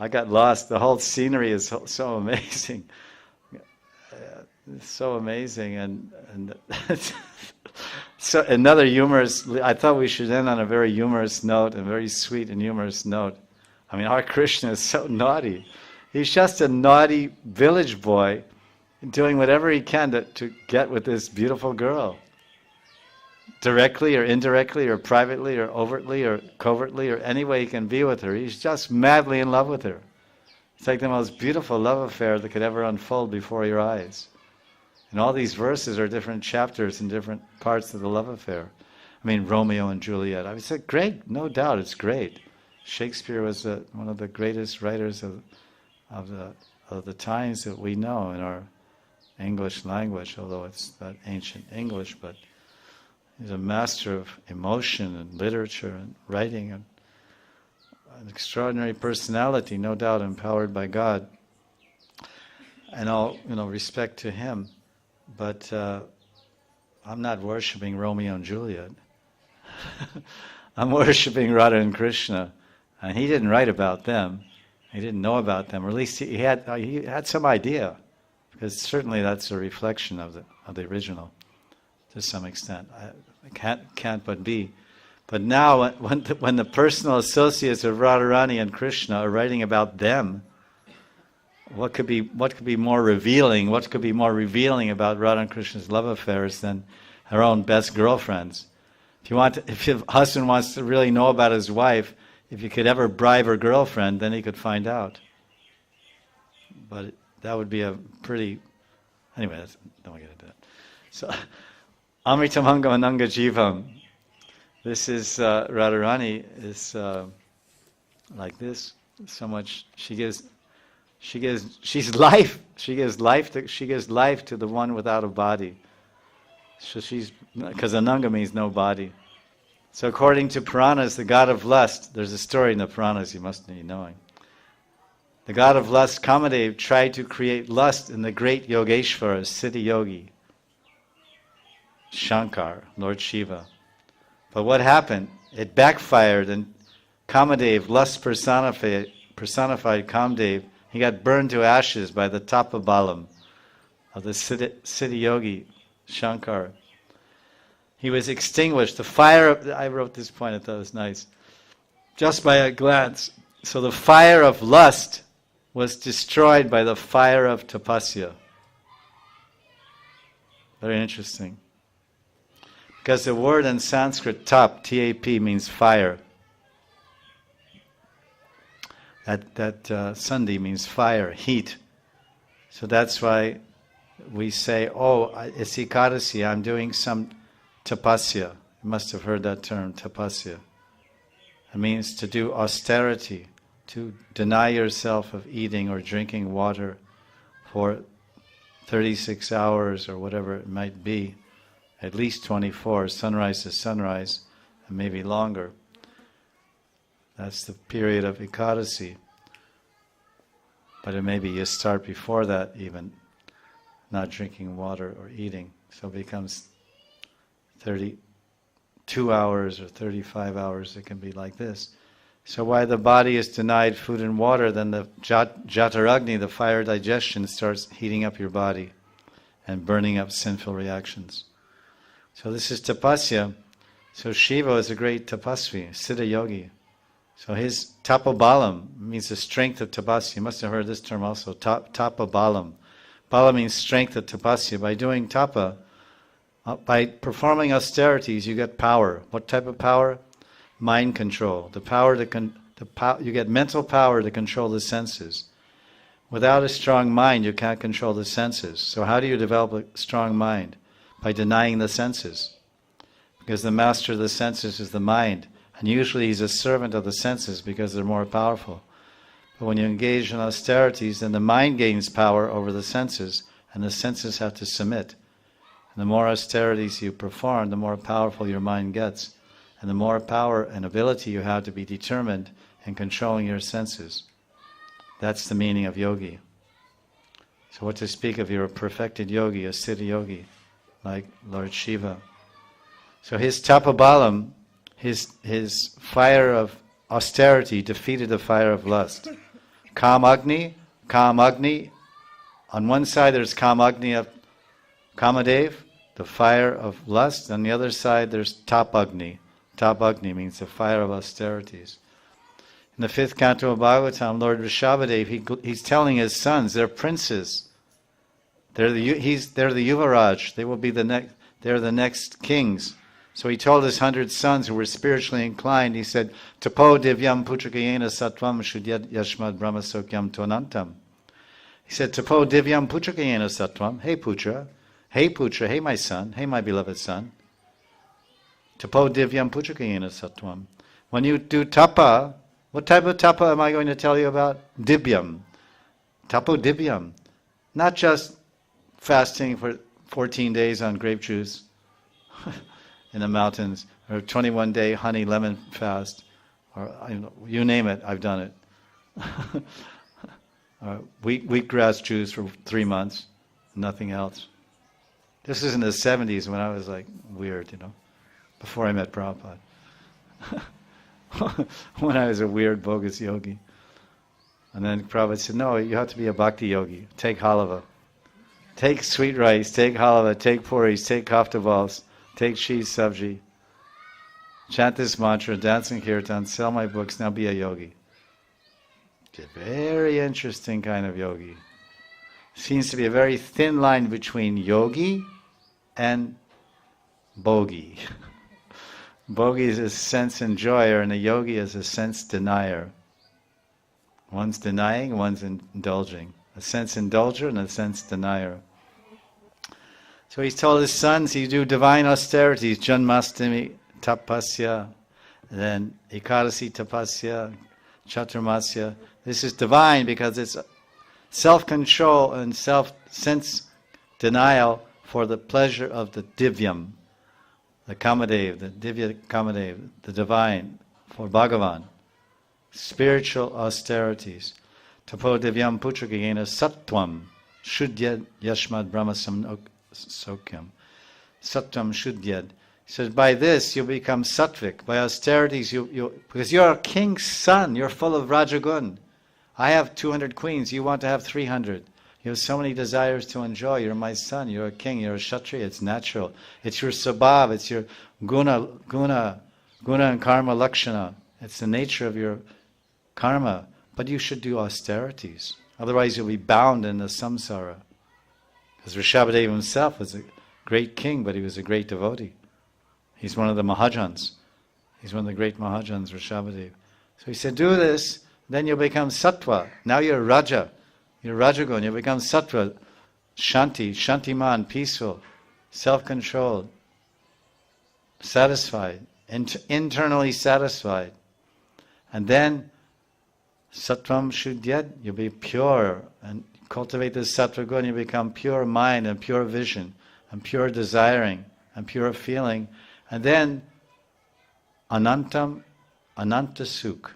got lost. The whole scenery is so amazing. It's so amazing, and so another humorous. I thought we should end on a very humorous note, a very sweet and humorous note. I mean, our Krishna is so naughty. He's just a naughty village boy, doing whatever he can to get with this beautiful girl. Directly or indirectly or privately or overtly or covertly or any way he can be with her. He's just madly in love with her. It's like the most beautiful love affair that could ever unfold before your eyes. And all these verses are different chapters and different parts of the love affair. I mean, Romeo and Juliet. I would say, great, no doubt, it's great. Shakespeare was one of the greatest writers of the times that we know in our English language, although it's not ancient English, but he's a master of emotion and literature and writing, and an extraordinary personality, no doubt empowered by God. And all respect to him. But I'm not worshipping Romeo and Juliet. I'm worshipping Radha and Krishna. And he didn't write about them. He didn't know about them. Or at least he had some idea. Because certainly that's a reflection of the original, to some extent. It can't but be. But now, when the personal associates of Radharani and Krishna are writing about them, what could be more revealing? What could be more revealing about Radha and Krishna's love affairs than her own best girlfriends? If your husband wants to really know about his wife, if you could ever bribe her girlfriend, then he could find out. But that would be a pretty... Anyway, don't get into that. So, Amritam Angam Ananga Jivam. This is, Radharani is like this. So much, she gives life to the one without a body. So because Ananga means no body. So according to Puranas, the god of lust, there's a story in the Puranas you must be knowing. The god of lust, Kamadev, tried to create lust in the great Yogeshvara, Siddha Yogi, Shankar, Lord Shiva. But what happened? It backfired, and Kamadev, lust personified Kamadev, he got burned to ashes by the Tapa Balam of the Siddha Yogi, Shankar. He was extinguished. The fire I wrote this point, I thought it was nice. Just by a glance. So the fire of lust was destroyed by the fire of tapasya. Very interesting. Because the word in Sanskrit, tap, T-A-P, means fire. That sandhi means fire, heat. So that's why we say, oh, it's Ekadasi, I'm doing some tapasya. You must have heard that term, tapasya. It means to do austerity, to deny yourself of eating or drinking water for 36 hours or whatever it might be, at least 24, sunrise to sunrise, and maybe longer. That's the period of Ekadasi. But it maybe you start before that even, not drinking water or eating. So it becomes 32 hours or 35 hours, it can be like this. So while the body is denied food and water, then the Jataragni, the fire digestion, starts heating up your body and burning up sinful reactions. So this is tapasya. So Shiva is a great tapasvi, Siddha Yogi. So his tapabalam means the strength of tapasya. You must have heard this term also, tapabalam. Bala means strength of tapasya. By doing tapa, by performing austerities, you get power. What type of power? Mind control. The power you get mental power to control the senses. Without a strong mind, you can't control the senses. So how do you develop a strong mind? By denying the senses. Because the master of the senses is the mind. And usually he's a servant of the senses because they're more powerful. But when you engage in austerities, then the mind gains power over the senses, and the senses have to submit. And the more austerities you perform, the more powerful your mind gets. And the more power and ability you have to be determined in controlling your senses. That's the meaning of yogi. So what to speak of, you're a perfected yogi, a siddha yogi, like Lord Shiva. So his tapabalam, his fire of austerity defeated the fire of lust. Kamagni, on one side there's Kamagni of Kamadev, the fire of lust. On the other side there's Tapagni. Tapagni means the fire of austerities. In the 5th canto of Bhagavatam, Lord Rishabhadev, he's telling his sons, they're princes. They're the Yuvaraj. They will be they're the next kings. So he told his 100 sons who were spiritually inclined, he said, Tapo divyam puchakayena sattvam shudyad yashmad brahmasokyam tonantam. He said, Tapo divyam puchakayena sattvam. Hey Putra, hey my son, hey my beloved son. Tapo divyam puchakayena sattvam. When you do tapa, what type of tapa am I going to tell you about? Divyam. Tapo divyam. Not just fasting for 14 days on grape juice in the mountains, or a 21-day honey lemon fast, or you name it, I've done it. Wheatgrass juice for 3 months, nothing else. This was in the 70s when I was like weird, before I met Prabhupada. When I was a weird, bogus yogi. And then Prabhupada said, no, you have to be a bhakti yogi. Take halava. Take sweet rice, take halava, take puris, take kafta balls, take cheese sabji. Chant this mantra, dance in kirtan, sell my books, now be a yogi. It's a very interesting kind of yogi. Seems to be a very thin line between yogi and bogi. Bogi is a sense enjoyer and a yogi is a sense denier. One's denying, one's indulging. A sense indulger and a sense denier. So he's told his sons, you do divine austerities, Janmastami tapasya, then Ekadasi tapasya, Chaturmasya. This is divine because it's self-control and self-sense denial for the pleasure of the divyam, the Kamadev, the Divya Kamadev, the divine, for Bhagavan. Spiritual austerities. Tapo divyam putragena sattvam shudyad yashmad brahmasam sokyam. Sattvam shudyad. He says, by this you become sattvic. By austerities, because you're a king's son, you're full of rajagun. I have 200 queens, you want to have 300. You have so many desires to enjoy. You're my son, you're a king, you're a kshatriya, it's natural. It's your sabhav, it's your guna and karma lakshana. It's the nature of your karma. But you should do austerities. Otherwise you'll be bound in the samsara. Because Rishabhadeva himself was a great king, but he was a great devotee. He's one of the Mahajans. He's one of the great Mahajans, Rishabhadeva. So he said, do this, then you'll become sattva. Now you're Raja. You're Rajagun. You'll become sattva. Shanti, Shantiman, peaceful, self-controlled, satisfied, internally satisfied. And then sattvam shudyad, you'll be pure and cultivate this sattva gun, you become pure mind and pure vision and pure desiring and pure feeling. And then anantam, ananta sukh.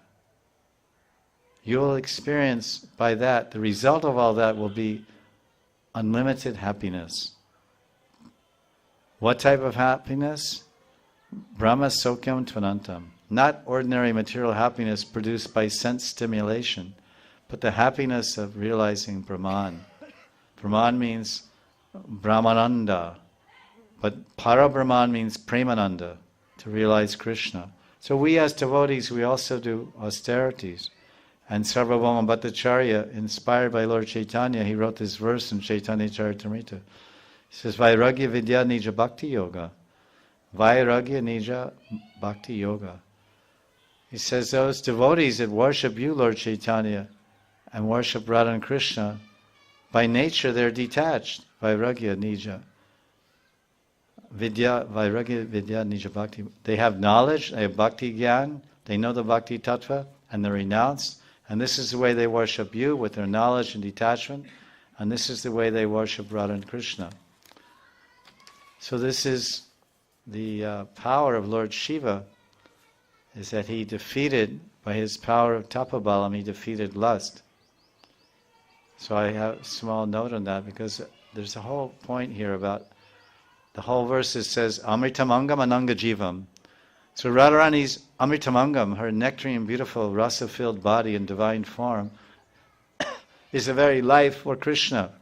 You'll experience by that, the result of all that will be unlimited happiness. What type of happiness? Brahma sokyam tvanantam. Not ordinary material happiness produced by sense stimulation, but the happiness of realizing Brahman. Brahman means Brahmananda, but Para-Brahman means Premananda, to realize Krishna. So we as devotees, we also do austerities. And Sarvabhauma Bhattacharya, inspired by Lord Chaitanya, he wrote this verse in Chaitanya Charitamrita. He says, Vairagya Vidya Nija Bhakti Yoga. Vairagya Nija Bhakti Yoga. He says, those devotees that worship you, Lord Chaitanya, and worship Radha and Krishna, by nature they're detached. Vairagya Nija. Vairagya Vidya Nija Bhakti. They have knowledge, they have Bhakti Gyan, they know the Bhakti Tattva, and they're renounced. And this is the way they worship you, with their knowledge and detachment. And this is the way they worship Radha and Krishna. So this is the power of Lord Shiva, is that he defeated, by his power of tapabalam, he defeated lust. So I have a small note on that, because there's a whole point here about, the whole verse says, Amritamangam Ananga Jivam. So Radharani's Amritamangam, her nectarine, beautiful, rasa-filled body and divine form, is the very life for Krishna.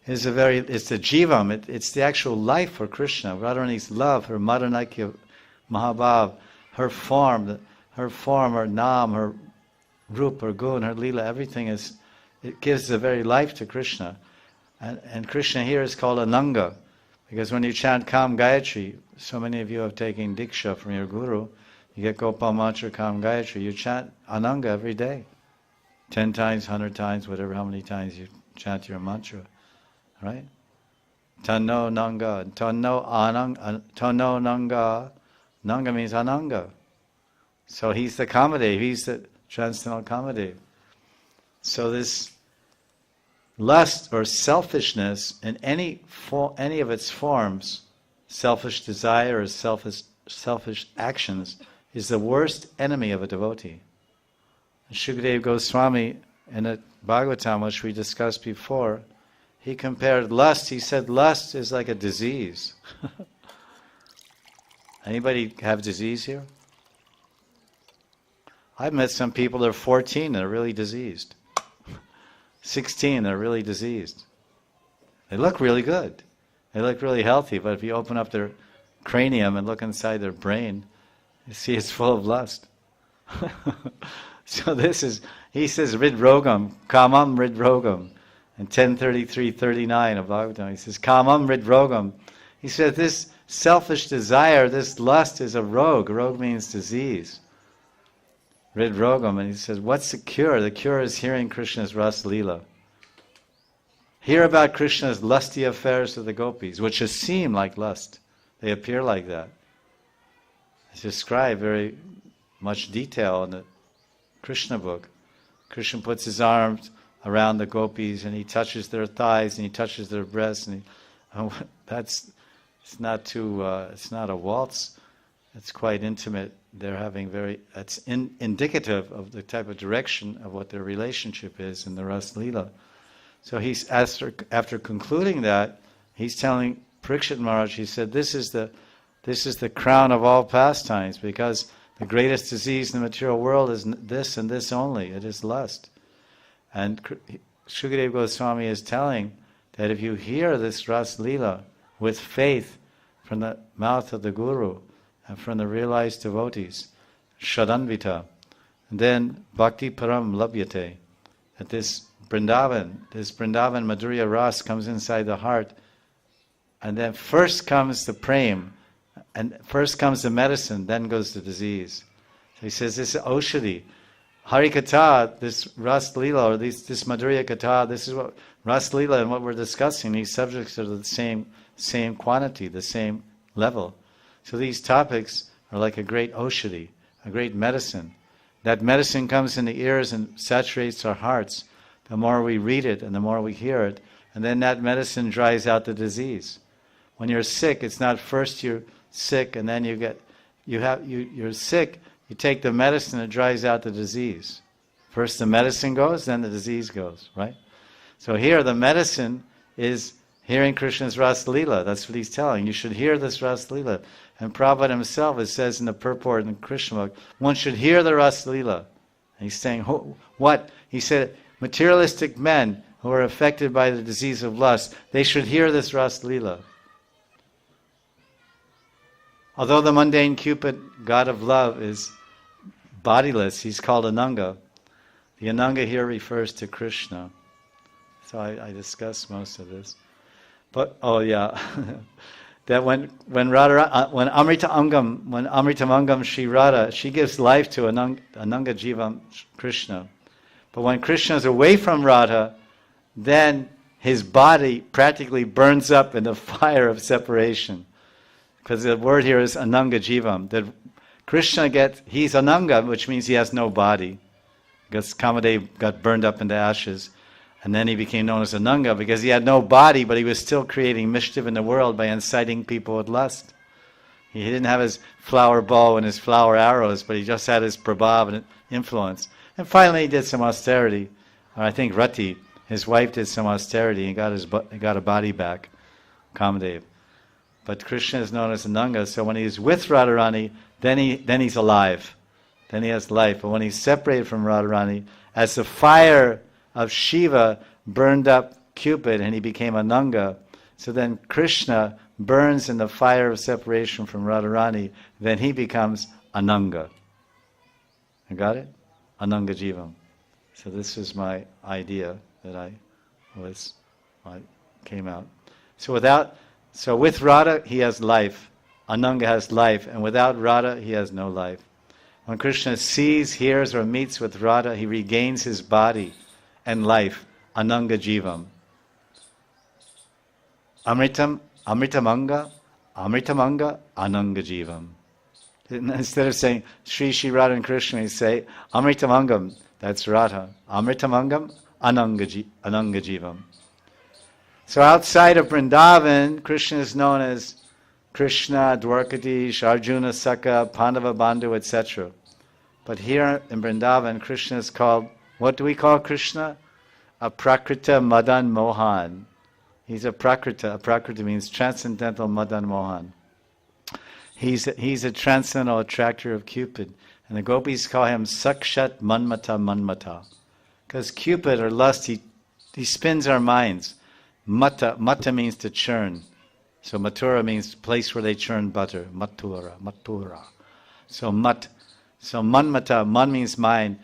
It's the Jivam, it's the actual life for Krishna. Radharani's love, her Madanakya Mahabhav, her form, her Nam, her Rup, her Gun, her Leela, everything it gives the very life to Krishna. And Krishna here is called Ananga, because when you chant Kam Gayatri, so many of you have taken Diksha from your Guru, you get Gopal Mantra Kam Gayatri, you chant Ananga every day. 10 times, 100 times, whatever, how many times you chant your mantra. Right? Tanno Nanga, Tanno Ananga, Tanno Nanga. Nanga means Ananga. So he's the Kamadev, he's the transcendental Kamadev. So this lust or selfishness in any of its forms, selfish desire or selfish actions, is the worst enemy of a devotee. Shukadeva Goswami in a Bhagavatam, which we discussed before, he compared lust. He said lust is like a disease. Anybody have disease here? I've met some people that are 14 that are really diseased. 16 that are really diseased. They look really good. They look really healthy, but if you open up their cranium and look inside their brain, you see it's full of lust. So this is, he says, rid rogam, kamam rid rogam. In 10:33-39 of Bhagavatam, he says, kamam rid rogam. He said, this selfish desire, this lust is a rog. Rog means disease. Rid rogam. And he says, what's the cure? The cure is hearing Krishna's Ras Leela. Hear about Krishna's lusty affairs with the gopis, which just seem like lust. They appear like that. It's described very much detail in the Krishna book. Krishna puts his arms around the gopis and he touches their thighs and he touches their breasts and it's not a waltz. It's quite intimate. They're having that's indicative of the type of direction of what their relationship is in the Ras Leela. So he's after concluding that, he's telling Parikshit Maharaj, he said, this is the crown of all pastimes, because the greatest disease in the material world is this and this only. It is lust. And Shukadeva Goswami is telling that if you hear this Ras Leela with faith from the mouth of the Guru and from the realized devotees, Shadanvita, and then Bhakti Param Labhyate, that this Vrindavan Madhurya Ras comes inside the heart, and then first comes the prem, and first comes the medicine, then goes the disease. So he says this is Oshadi. Hari Katha, this Ras Leela, or this Madhurya Katha, this is what Ras Leela and what we're discussing, these subjects are the same quantity, the same level. So these topics are like a great Oshadi, a great medicine. That medicine comes in the ears and saturates our hearts. The more we read it and the more we hear it, and then that medicine dries out the disease. When you're sick, it's not first you're sick and then you're sick, you take the medicine, it dries out the disease. First the medicine goes, then the disease goes, right? So here the medicine is hearing Krishna's Ras Leela. That's what he's telling. You should hear this Ras Leela. And Prabhupada himself, it says in the purport in the Krishna book, one should hear the Ras Leela. And he's saying, what? He said, materialistic men who are affected by the disease of lust, they should hear this Ras Leela. Although the mundane Cupid, god of love, is bodiless, he's called Ananga. The Ananga here refers to Krishna. So I discussed most of this. But, that when Amritamangam Shri Radha, she gives life to Ananga Jivam Krishna. But when Krishna is away from Radha, then his body practically burns up in the fire of separation. Because the word here is Ananga Jivam. That Krishna he's Ananga, which means he has no body. Because Kamadev got burned up into ashes. And then he became known as Ananga because he had no body, but he was still creating mischief in the world by inciting people with lust. He didn't have his flower bow and his flower arrows, but he just had his prabhav and influence. And finally he did some austerity. Or I think Rati, his wife, did some austerity and got a body back, Kamadev. But Krishna is known as Ananga, so when he's with Radharani, then he's alive. Then he has life. But when he's separated from Radharani, as the fire of Shiva burned up Cupid and he became Ananga, so then Krishna burns in the fire of separation from Radharani, then he becomes Ananga. You got it? Ananga Jivam. So this is my idea that I came out. So with Radha, he has life. Ananga has life. And without Radha, he has no life. When Krishna sees, hears, or meets with Radha, he regains his body and life. Ananga Jivam. Amritamanga, Ananga Jivam. Instead of saying Sri Radha and Krishna, you say Amritamangam, that's Radha. Amritamangam, Ananga Jivam. So outside of Vrindavan, Krishna is known as Krishna, Dwarkadish, Arjuna, Saka, Pandava, Bandhu, etc. But here in Vrindavan, Krishna is called, what do we call Krishna? Aprakrita Madan Mohan. He's a prakrita. Prakrita means transcendental Madan Mohan. He's a transcendental attractor of Cupid. And the gopis call him Sakshat Manmata Manmata. Because Cupid, or lust, he spins our minds. Mata means to churn. So Mathura means place where they churn butter. Mathura. So Manmata, Man means mind.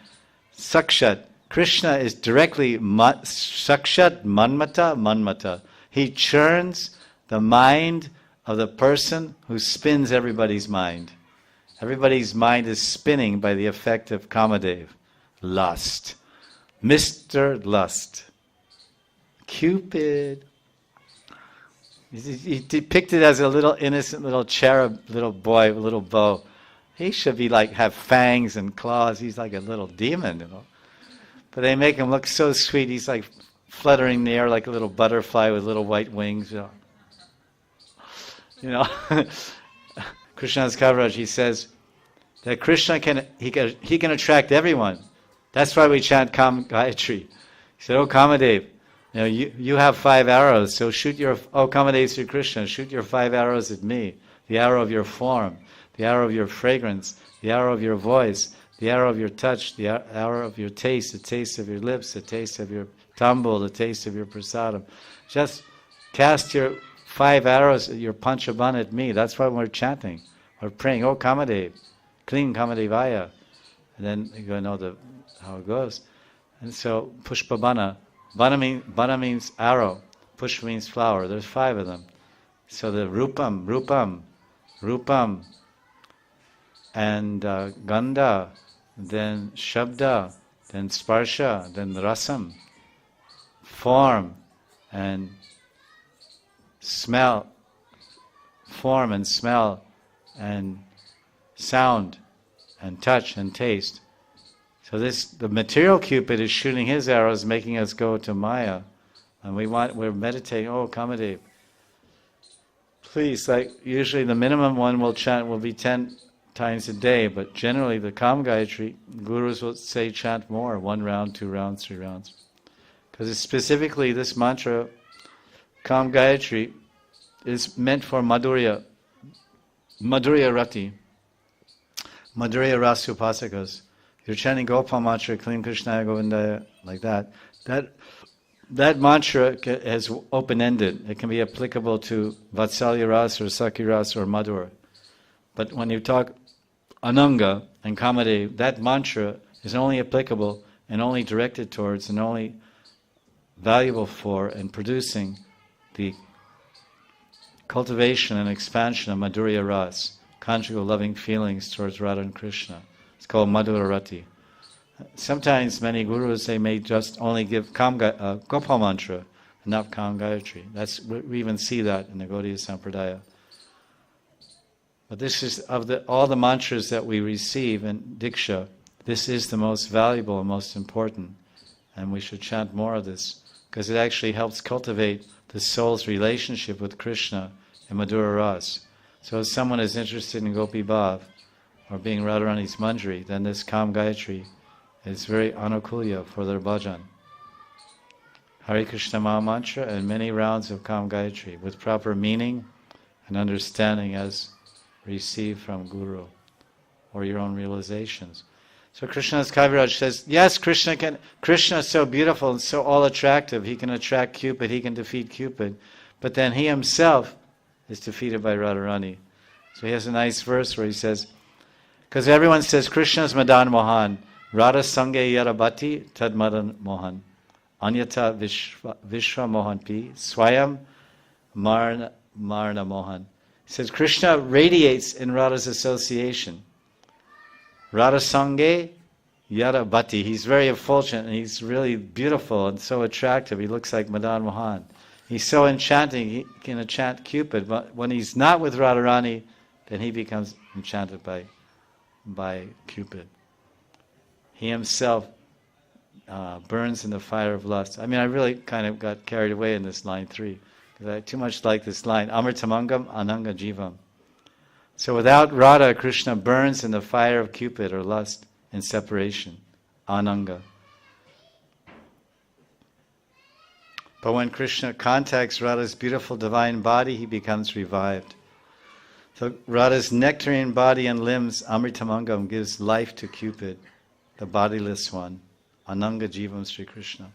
Sakshat, Krishna is directly Sakshat Manmata. He churns the mind of the person who spins everybody's mind. Everybody's mind is spinning by the effect of Kamadev. Lust. Mr. Lust. Cupid. He depicted as a little innocent little cherub, little boy, little bow. He should be have fangs and claws. He's like a little demon, But they make him look so sweet. He's like fluttering in the air like a little butterfly with little white wings. Krishna's Kaviraj, he says that Krishna can attract everyone. That's why we chant Kam Gayatri. He said, "Oh Kamadev, you have 5 arrows, so Kamadev Sri Krishna, shoot your 5 arrows at me. The arrow of your form, the arrow of your fragrance, the arrow of your voice, the arrow of your touch, the arrow of your taste, the taste of your lips, the taste of your tambul, the taste of your prasadam. Just cast your 5 arrows, your panchabana at me." That's why we're chanting. We're praying, "Oh Kamadev, Kling Kamadevaya." And then you're going to know how it goes. And so, Pushpabana. Bana means arrow. Pushpa means flower. There's 5 of them. So the Rupam, and Gandha, then Shabda, then Sparsha, then Rasam, form and smell, and sound, and touch and taste. So the material Cupid is shooting his arrows, making us go to Maya, and we're meditating. "Oh Kamadev, please!" Usually the minimum one we'll chant will be 10 times a day, but generally the Kam Gayatri, gurus will say chant more, 1 round, 2 rounds, 3 rounds, because specifically this mantra, Kam Gayatri, is meant for Madhurya Rati, Madhurya Rasa Upasakas. You're chanting Gopal mantra, Klim Krishnaya Govindaya, like that. That mantra is open-ended. It can be applicable to Vatsalya Rasa or Sakhi Rasa or Madhur. But when you talk Ananga and Kamadev, that mantra is only applicable and only directed towards and only valuable for and producing the cultivation and expansion of Madhurya Rasa, conjugal loving feelings towards Radha and Krishna. It's called Madhura Rati. Sometimes many gurus, they may just only give Gopal mantra, not Kam Gayatri. We even see that in the Gaudiya Sampradaya. But this is, of all the mantras that we receive in Diksha, this is the most valuable and most important. And we should chant more of this, because it actually helps cultivate the soul's relationship with Krishna in Madhura Ras. So if someone is interested in Gopi Bhav, or being Radharani's Manjari, then this Kam Gayatri is very anukulya for their bhajan. Hare Krishna Maha Mantra and many rounds of Kam Gayatri with proper meaning and understanding as received from Guru or your own realizations. So Krishna's Kaviraj says, yes, Krishna is so beautiful and so all attractive. He can attract Cupid, he can defeat Cupid, but then he himself is defeated by Radharani. So he has a nice verse where he says, because everyone says Krishna's Madan Mohan, Radha Sange Yarabati Tad Madan Mohan, Anyata Vishwa Mohan Pi, Swayam Marna Mohan. He says Krishna radiates in Radha's association. Radha Sange Yarabati. He's very effulgent and he's really beautiful and so attractive. He looks like Madan Mohan. He's so enchanting, he can enchant Cupid. But when he's not with Radharani, then he becomes enchanted by Cupid. He himself burns in the fire of lust. I mean, I really kind of got carried away in this line 3, because I too much like this line, Amritamangam Ananga Jivam. So without Radha, Krishna burns in the fire of Cupid or lust in separation, Ananga. But when Krishna contacts Radha's beautiful divine body, he becomes revived. So Radha's nectarine body and limbs, Amritamangam, gives life to Cupid, the bodiless one, Ananga Jivam Sri Krishna.